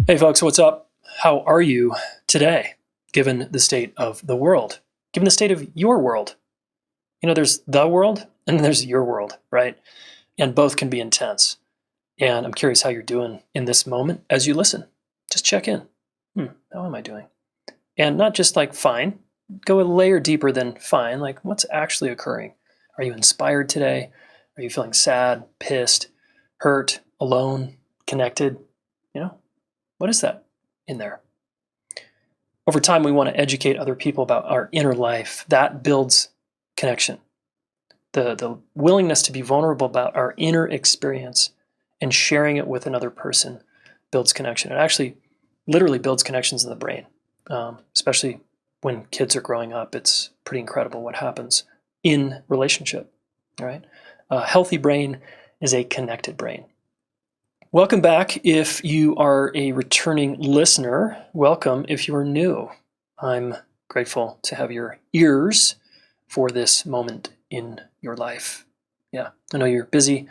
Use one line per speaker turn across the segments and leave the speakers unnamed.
Hey folks, what's up? How are you today, given the state of the world, given the state of your world? There's the world and then there's your world, right? And both can be intense. And I'm curious how you're doing in this moment as you listen. Just check in. How am I doing? And not just like fine, go a layer deeper than fine, like what's actually occurring? Are you inspired today? Are you feeling sad, pissed, hurt, alone, connected? What is that in there? Over time, we want to educate other people about our inner life. That builds connection. The willingness to be vulnerable about our inner experience and sharing it with another person builds connection. It actually literally builds connections in the brain, especially when kids are growing up. It's pretty incredible what happens in relationship. All right? A healthy brain is a connected brain. Welcome back if you are a returning listener. Welcome if you are new. I'm grateful to have your ears for this moment in your life. Yeah, I know you're busy.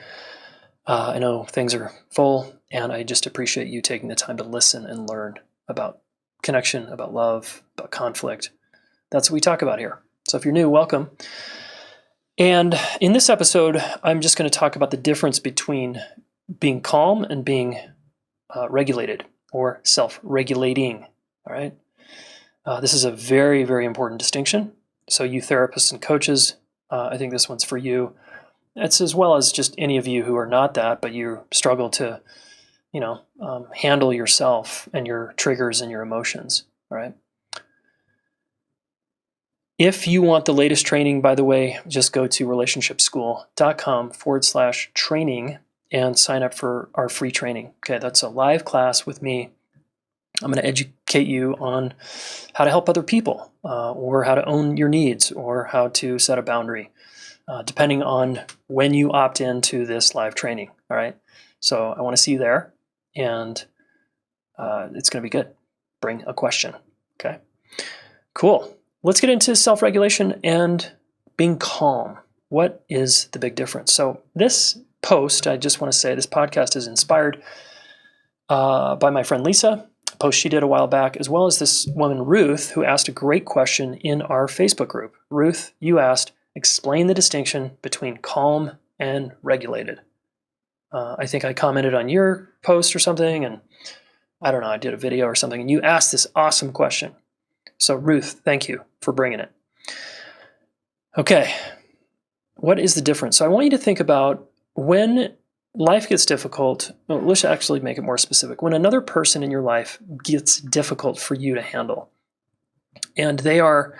I know things are full, and I just appreciate you taking the time to listen and learn about connection, about love, about conflict. That's what we talk about here. So if you're new, welcome. And in this episode, I'm just going to talk about the difference between being calm and being regulated or self-regulating. All right. This is a very, very important distinction. So you therapists and coaches, I think this one's for you. It's as well as just any of you who are not that, but you struggle to, handle yourself and your triggers and your emotions. All right. If you want the latest training, by the way, just go to relationshipschool.com/training and sign up for our free training. Okay, that's a live class with me. I'm going to educate you on how to help other people, or how to own your needs, or how to set a boundary, depending on when you opt into this live training. All right, so I want to see you there, and it's going to be good. Bring a question. Okay, cool. Let's get into self-regulation and being calm. What is the big difference? So this post, I just want to say this podcast is inspired by my friend Lisa, a post she did a while back, as well as this woman, Ruth, who asked a great question in our Facebook group. Ruth, you asked, explain the distinction between calm and regulated. I think I commented on your post or something, and I don't know, I did a video or something, and you asked this awesome question. So Ruth, thank you for bringing it. Okay, what is the difference? So I want you to think about when life gets difficult. Let's actually make it more specific. When another person in your life gets difficult for you to handle, and they are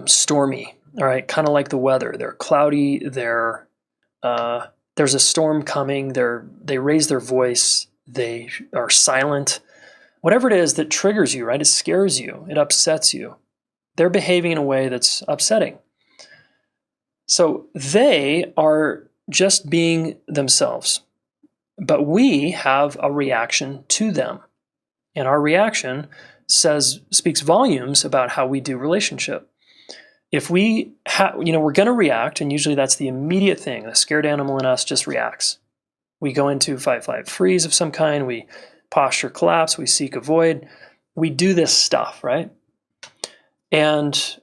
stormy, all right, kind of like the weather. They're cloudy. There's a storm coming. They raise their voice. They are silent. Whatever it is that triggers you, right? It scares you. It upsets you. They're behaving in a way that's upsetting. So they are just being themselves, but we have a reaction to them, and our reaction speaks volumes about how we do relationship. If we're going to react, and usually that's the immediate thing. The scared animal in us just reacts. We go into fight, flight, freeze of some kind. We posture collapse. We seek, avoid. We do this stuff, right? And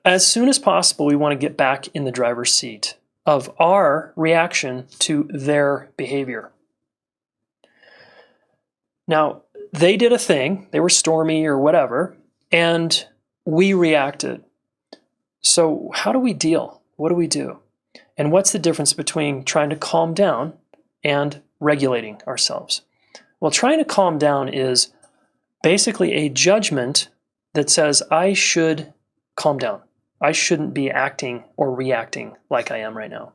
as soon as possible, we want to get back in the driver's seat of our reaction to their behavior. Now, they did a thing, they were stormy or whatever, and we reacted. So how do we deal? What do we do? And what's the difference between trying to calm down and regulating ourselves? Well, trying to calm down is basically a judgment that says I should calm down. I shouldn't be acting or reacting like I am right now.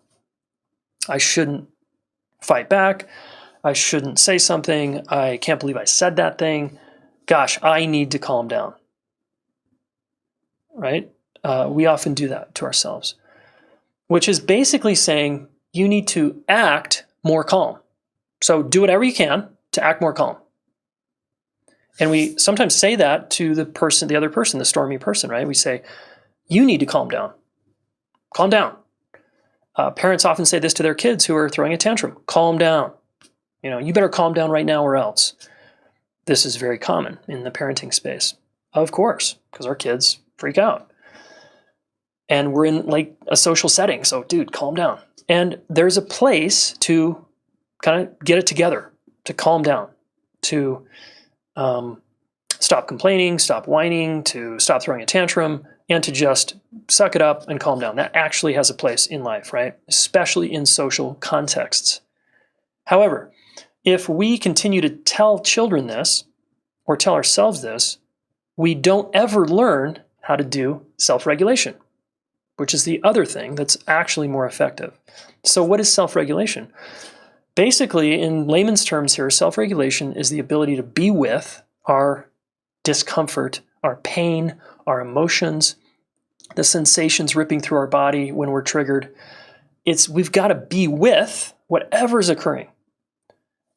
I shouldn't fight back. I shouldn't say something. I can't believe I said that thing. Gosh, I need to calm down. Right? We often do that to ourselves, which is basically saying you need to act more calm. So do whatever you can to act more calm. And we sometimes say that to the other person, the stormy person, right? We say, you need to calm down. Calm down. Parents often say this to their kids who are throwing a tantrum. Calm down. You better calm down right now or else. This is very common in the parenting space. Of course, because our kids freak out. And we're in like a social setting. So, dude, calm down. And there's a place to kind of get it together, to calm down, to stop complaining, stop whining, to stop throwing a tantrum, and to just suck it up and calm down. That actually has a place in life, right? Especially in social contexts. However, if we continue to tell children this, or tell ourselves this, we don't ever learn how to do self-regulation, which is the other thing that's actually more effective. So what is self-regulation? Basically, in layman's terms here, self-regulation is the ability to be with our discomfort, our pain, our emotions, the sensations ripping through our body when we're triggered. We've got to be with whatever's occurring.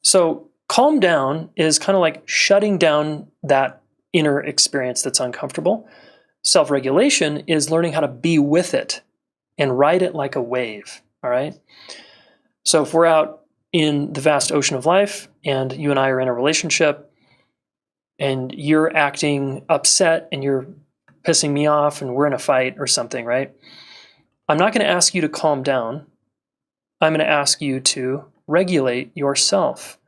So calm down is kind of like shutting down that inner experience that's uncomfortable. Self-regulation is learning how to be with it and ride it like a wave, all right? So if we're out in the vast ocean of life and you and I are in a relationship and you're acting upset and you're pissing me off and we're in a fight or something, right? I'm not going to ask you to calm down. I'm going to ask you to regulate yourself.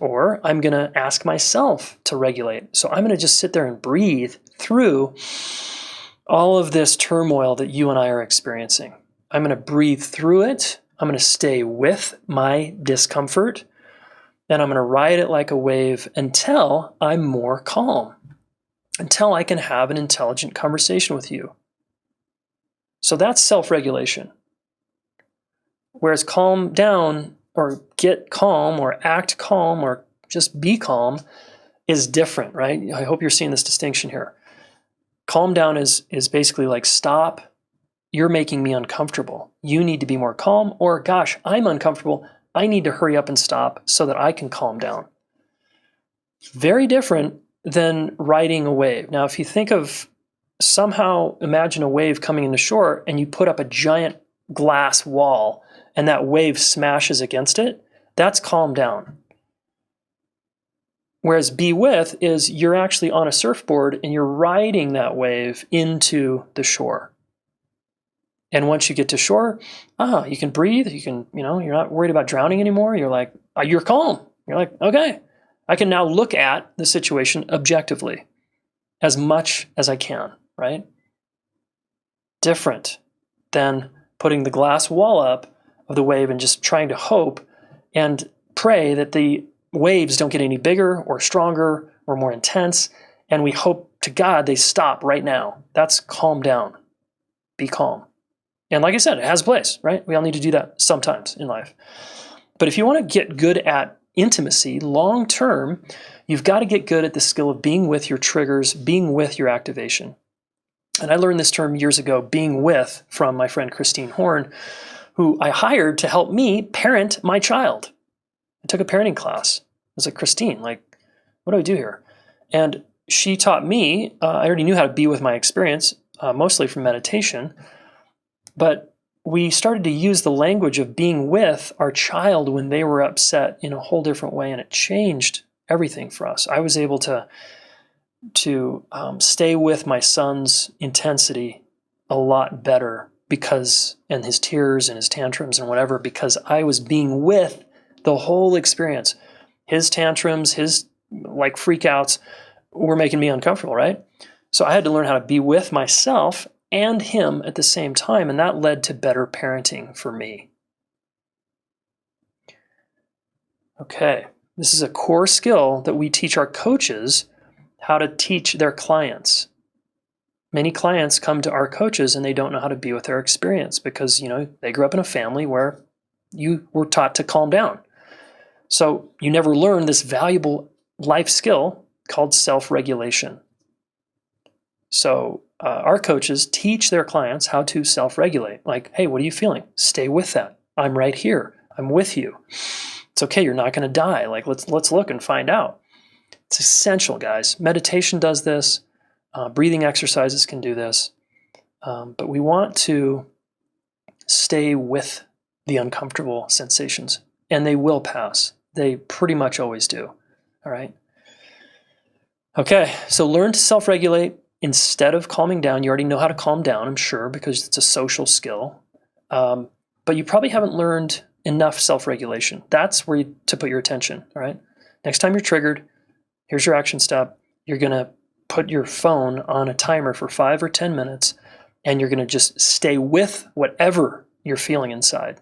Or I'm going to ask myself to regulate. So I'm going to just sit there and breathe through all of this turmoil that you and I are experiencing. I'm going to breathe through it. I'm going to stay with my discomfort. And I'm going to ride it like a wave until I'm more calm, until I can have an intelligent conversation with you. So that's self-regulation. Whereas calm down or get calm or act calm or just be calm is different, right? I hope you're seeing this distinction here. Calm down is basically like, stop, you're making me uncomfortable. You need to be more calm, or gosh, I'm uncomfortable. I need to hurry up and stop so that I can calm down. Very different than riding a wave. Now, if you think of somehow imagine a wave coming into shore and you put up a giant glass wall and that wave smashes against it, that's calm down. Whereas be with is you're actually on a surfboard and you're riding that wave into the shore. And once you get to shore, you can breathe, you're not worried about drowning anymore. You're like, you're calm. You're like, okay, I can now look at the situation objectively as much as I can, right? Different than putting the glass wall up of the wave and just trying to hope and pray that the waves don't get any bigger or stronger or more intense, and we hope to God they stop right now. That's calm down. Be calm. And like I said, it has a place, right? We all need to do that sometimes in life. But if you want to get good at intimacy long term, you've got to get good at the skill of being with your triggers, being with your activation. And I learned this term years ago, being with, from my friend Christine Horn, who I hired to help me parent my child. I took a parenting class. I was like, Christine, what do I do here? And she taught me, I already knew how to be with my experience, mostly from meditation, but we started to use the language of being with our child when they were upset in a whole different way, and it changed everything for us. I was able to stay with my son's intensity a lot better and his tears and his tantrums and whatever, because I was being with the whole experience. His tantrums, his freakouts were making me uncomfortable, right? So I had to learn how to be with myself and him at the same time, and that led to better parenting for me. Okay, this is a core skill that we teach our coaches how to teach their clients. Many clients come to our coaches and they don't know how to be with their experience because, they grew up in a family where you were taught to calm down. So you never learn this valuable life skill called self-regulation. So our coaches teach their clients how to self-regulate. Like, hey, what are you feeling? Stay with that. I'm right here. I'm with you. It's okay. You're not going to die. Let's look and find out. It's essential, guys. Meditation does this. Breathing exercises can do this. But we want to stay with the uncomfortable sensations, and they will pass. They pretty much always do. All right. Okay, so learn to self-regulate instead of calming down. You already know how to calm down, I'm sure, because it's a social skill. But you probably haven't learned enough self-regulation. That's where to put your attention, all right? Next time you're triggered, here's your action step. You're going to put your phone on a timer for 5 or 10 minutes, and you're going to just stay with whatever you're feeling inside.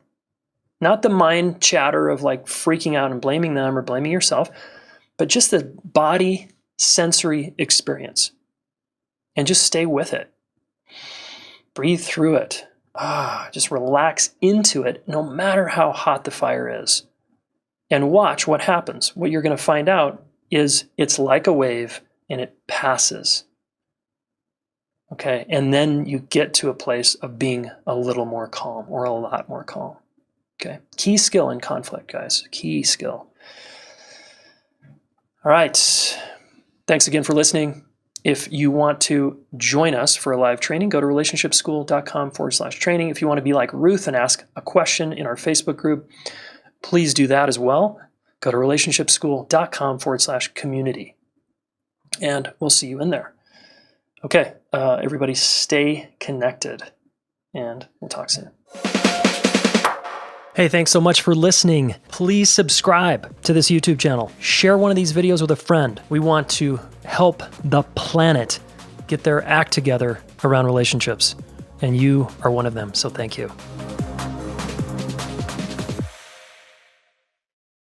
Not the mind chatter of like freaking out and blaming them or blaming yourself, but just the body sensory experience. And just stay with it. Breathe through it. Just relax into it, no matter how hot the fire is. And watch what happens. What you're going to find out is it's like a wave and it passes. Okay, and then you get to a place of being a little more calm or a lot more calm. Okay, key skill in conflict, guys. Key skill. All right. Thanks again for listening. If you want to join us for a live training, go to relationshipschool.com/training. If you want to be like Ruth and ask a question in our Facebook group, please do that as well. Go to relationshipschool.com/community. And we'll see you in there. Okay, everybody stay connected, and we'll talk soon. Hey, thanks so much for listening. Please subscribe to this YouTube channel. Share one of these videos with a friend. We want to help the planet get their act together around relationships, and you are one of them, so thank you.